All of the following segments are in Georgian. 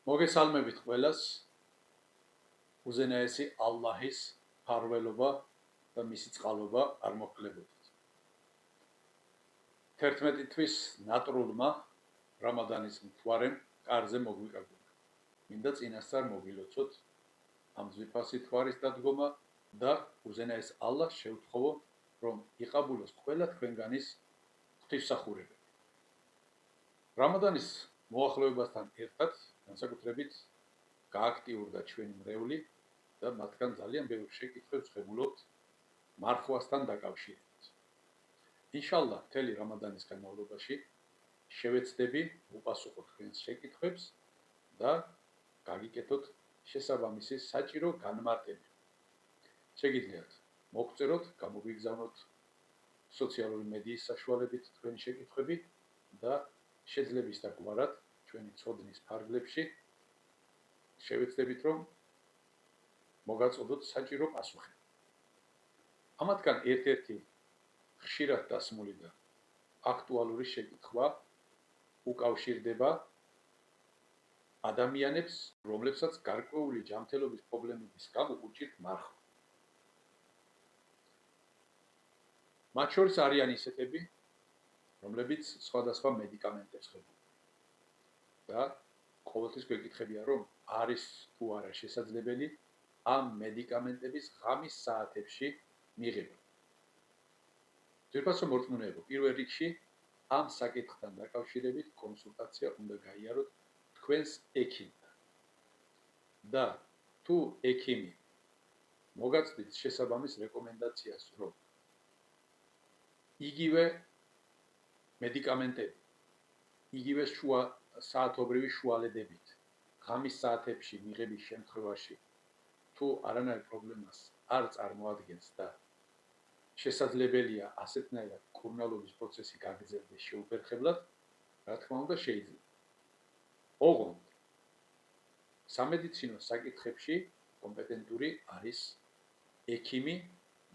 მოგესალმებით ყველას. უზენაესი ალლაჰის ფარველობა და მისი წყალობა არ მოხლებოდეთ. 11 თვის ნატრულმა რამადანის მთვარემ კარზე მოგვიყევდა. მინდა წინასწარ მოგილოცოთ ამ ძვირფასი თვარის დადგომა და უზენაეს ალლაჰს შევთხოვო, რომ იყაბულოს ყველა თქვენგანის ღვთისმსახურებები. რამადანის მოახლოებასთან ერთად განსაკუთრებით გააქტიურდა ჩვენი მრევლი და მათგან ძალიან ბევრ შეკითხვებს ვხებულობთ მარხვასთან დაკავშირებით. ინშალლა, მთელი რამადანის განმავლობაში შევეცდები უპასუხო თქვენს შეკითხვებს და გაგიკეთოთ შესაბამისი საჭირო განმარტებები. შეგიძლიათ მოგწეროთ, გამოგვიგზავნოთ სოციალური მედიის საშუალებით თქვენი შეკითხვები და შეძლების დაგვარად ჩვენი ცოდნის ფარგლებში შევეცდებით, რომ მოგაწოდოთ საჭირო პასუხი. ამათგან ერთ-ერთი ხშირად დასმული და აქტუალური შეკითხვა უკავშირდება ადამიანებს, რომლებსაც გარკვეული ჯანმრთელობის პრობლემების გამო უჭირთ მარხვა. მათ შორის არიან ისეთები, რომლებიც სხვადასხვა მედიკამენტებს ხებულობენ. და ყოველთვის გვეკითხებიან, რომ არის თუ არა შესაძლებელი ამ მედიკამენტების ღამის საათებში მიღება. ძვირფასო მორწმუნეებო, პირველ რიგში ამ საკითხთან დაკავშირებით კონსულტაცია უნდა გაიაროთ თქვენს ექიმთან. და თუ ექიმი მოგაწვდით შესაბამის რეკომენდაციას, რომ იგივე მედიკამენტები, იგივე საათობრივი შუალედებით ღამის საათებში მიღების შემთხვევაში თუ არანაირ პრობლემას არ წარმოადგენს და შესაძლებელია ასეთნაირად კურნალობის პროცესი გაგრძელდეს შეუფერხებლად, რა თქმა უნდა შეიძლება. ოღონდ სამედიცინო საკითხებში კომპეტენტური არის ექიმი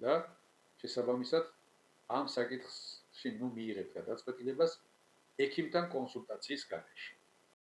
და შესაბამისად ამ საკითხში მიიღებთ გადაწყვეტილებას ექიმთან კონსულტაციის გარეშე.